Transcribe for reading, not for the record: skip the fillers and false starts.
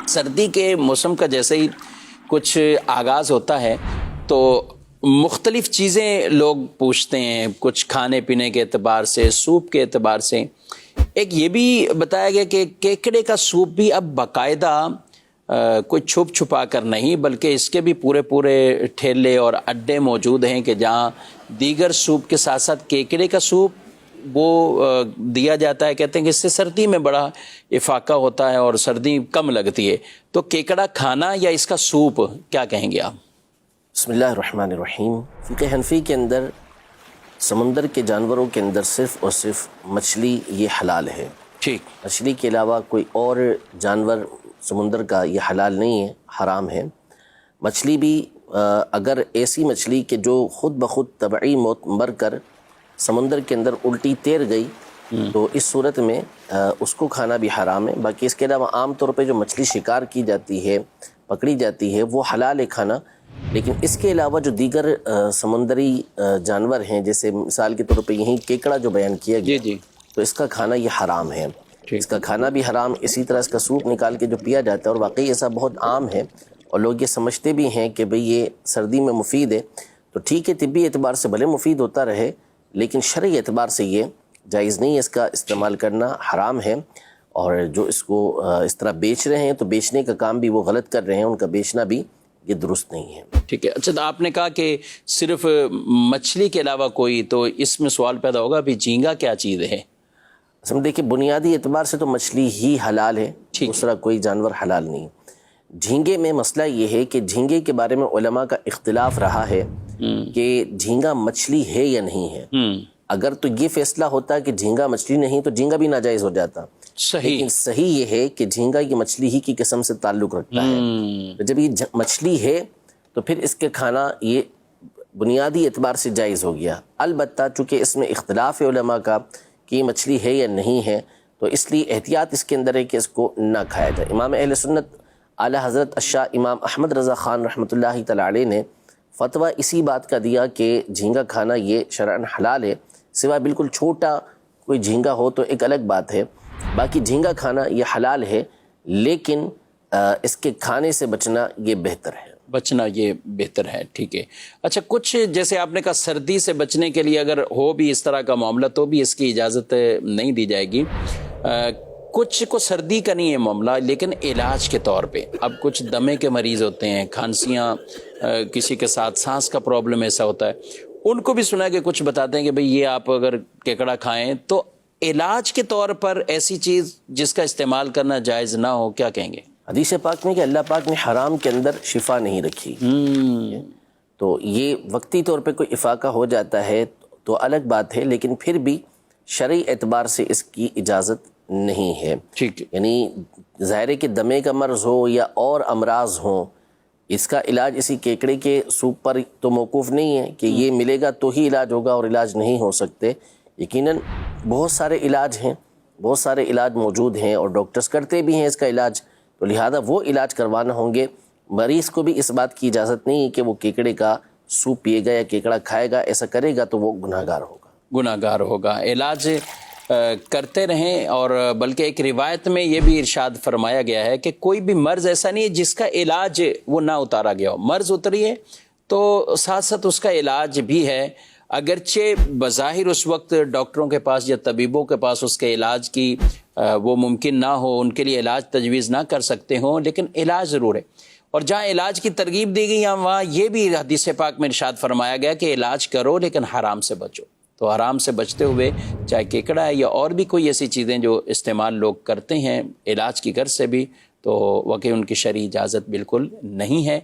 سردی کے موسم کا جیسے ہی کچھ آغاز ہوتا ہے تو مختلف چیزیں لوگ پوچھتے ہیں، کچھ کھانے پینے کے اعتبار سے، سوپ کے اعتبار سے۔ ایک یہ بھی بتایا گیا کہ کیکڑے کا سوپ بھی اب باقاعدہ کوئی چھپ چھپا کر نہیں، بلکہ اس کے بھی پورے ٹھیلے اور اڈے موجود ہیں کہ جہاں دیگر سوپ کے ساتھ ساتھ کیکڑے کا سوپ وہ دیا جاتا ہے۔ کہتے ہیں کہ اس سے سردی میں بڑا افاقہ ہوتا ہے اور سردی کم لگتی ہے۔ تو کیکڑا کھانا یا اس کا سوپ کیا کہیں گے آپ؟ بسم اللہ الرحمن الرحیم۔ فقہ حنفی کے اندر سمندر کے جانوروں کے اندر صرف اور صرف مچھلی یہ حلال ہے۔ ٹھیک۔ مچھلی کے علاوہ کوئی اور جانور سمندر کا یہ حلال نہیں ہے، حرام ہے۔ مچھلی بھی اگر ایسی مچھلی کہ جو خود بخود طبعی موت مر کر سمندر کے اندر الٹی تیر گئی تو اس صورت میں اس کو کھانا بھی حرام ہے۔ باقی اس کے علاوہ عام طور پہ جو مچھلی شکار کی جاتی ہے، پکڑی جاتی ہے، وہ حلال ہے کھانا۔ لیکن اس کے علاوہ جو دیگر سمندری جانور ہیں، جیسے مثال کے طور پہ یہیں کیکڑا جو بیان کیا گیا، جی تو اس کا کھانا یہ حرام ہے۔ اس کا کھانا بھی حرام، اسی طرح اس کا سوپ نکال کے جو پیا جاتا ہے، اور واقعی ایسا بہت عام ہے اور لوگ یہ سمجھتے بھی ہیں کہ بھئی یہ سردی میں مفید ہے، تو ٹھیک ہے، طبی اعتبار سے بھلے مفید ہوتا رہے لیکن شرعی اعتبار سے یہ جائز نہیں ہے، اس کا استعمال کرنا حرام ہے۔ اور جو اس کو اس طرح بیچ رہے ہیں تو بیچنے کا کام بھی وہ غلط کر رہے ہیں، ان کا بیچنا بھی یہ درست نہیں ہے۔ ٹھیک ہے۔ اچھا، تو آپ نے کہا کہ صرف مچھلی کے علاوہ کوئی، تو اس میں سوال پیدا ہوگا بھی جھینگا کیا چیز ہے؟ اصل میں دیکھیں، بنیادی اعتبار سے تو مچھلی ہی حلال ہے، دوسرا کوئی جانور حلال نہیں۔ جھینگے میں مسئلہ یہ ہے کہ جھینگے کے بارے میں علماء کا اختلاف رہا ہے کہ جھینگا مچھلی ہے یا نہیں ہے۔ اگر تو یہ فیصلہ ہوتا کہ جھینگا مچھلی نہیں تو جھینگا بھی ناجائز ہو جاتا، لیکن صحیح یہ ہے کہ جھینگا یہ مچھلی ہی کی قسم سے تعلق رکھتا ہے۔ تو جب یہ مچھلی ہے تو پھر اس کے کھانا یہ بنیادی اعتبار سے جائز ہو گیا۔ البتہ چونکہ اس میں اختلاف ہے علماء کا کہ یہ مچھلی ہے یا نہیں ہے، تو اس لیے احتیاط اس کے اندر ہے کہ اس کو نہ کھایا جائے۔ امام اہل سنت اعلیٰ حضرت الشاہ امام احمد رضا خان رحمۃ اللہ تعالی علیہ نے فتویٰ اسی بات کا دیا کہ جھینگا کھانا یہ شرعاً حلال ہے، سوائے بالکل چھوٹا کوئی جھینگا ہو تو ایک الگ بات ہے۔ باقی جھینگا کھانا یہ حلال ہے، لیکن اس کے کھانے سے بچنا یہ بہتر ہے۔ بچنا یہ بہتر ہے، ٹھیک ہے۔ اچھا، کچھ جیسے آپ نے کہا سردی سے بچنے کے لیے اگر ہو بھی اس طرح کا معاملہ تو بھی اس کی اجازت نہیں دی جائے گی۔ کچھ کو سردی کا نہیں ہے معاملہ، لیکن علاج کے طور پہ اب کچھ دمے کے مریض ہوتے ہیں، کھانسیاں، کسی کے ساتھ سانس کا پرابلم ایسا ہوتا ہے، ان کو بھی سنا ہے کہ کچھ بتاتے ہیں کہ بھئی یہ آپ اگر کیکڑا کھائیں تو علاج کے طور پر ایسی چیز جس کا استعمال کرنا جائز نہ ہو، کیا کہیں گے؟ حدیث پاک میں کہ اللہ پاک نے حرام کے اندر شفا نہیں رکھی، تو یہ وقتی طور پہ کوئی افاقہ ہو جاتا ہے تو الگ بات ہے، لیکن پھر بھی شرعی اعتبار سے اس کی اجازت نہیں ہے۔ ٹھیک ہے۔ یعنی ظاہر ہے کہ دمے کا مرض ہو یا اور امراض ہوں، اس کا علاج اسی کیکڑے کے سوپ پر تو موقوف نہیں ہے کہ یہ ملے گا تو ہی علاج ہوگا اور علاج نہیں ہو سکتے۔ یقیناً بہت سارے علاج ہیں، بہت سارے علاج موجود ہیں اور ڈاکٹرز کرتے بھی ہیں اس کا علاج، تو لہذا وہ علاج کروانا ہوں گے۔ مریض کو بھی اس بات کی اجازت نہیں ہے کہ وہ کیکڑے کا سوپ پیے گا یا کیکڑا کھائے گا، ایسا کرے گا تو وہ گناہ گار ہوگا۔ گناہ گار ہوگا۔ علاج کرتے رہیں، اور بلکہ ایک روایت میں یہ بھی ارشاد فرمایا گیا ہے کہ کوئی بھی مرض ایسا نہیں ہے جس کا علاج وہ نہ اتارا گیا ہو۔ مرض اتری ہے تو ساتھ ساتھ اس کا علاج بھی ہے، اگرچہ بظاہر اس وقت ڈاکٹروں کے پاس یا طبیبوں کے پاس اس کے علاج کی وہ ممکن نہ ہو، ان کے لیے علاج تجویز نہ کر سکتے ہوں، لیکن علاج ضرور ہے۔ اور جہاں علاج کی ترغیب دی گئی وہاں یہ بھی حدیث پاک میں ارشاد فرمایا گیا کہ علاج کرو لیکن حرام سے بچو۔ تو حرام سے بچتے ہوئے چاہے کیکڑا ہے یا اور بھی کوئی ایسی چیزیں جو استعمال لوگ کرتے ہیں علاج کی غرض سے بھی، تو واقعی ان کی شرعی اجازت بالکل نہیں ہے۔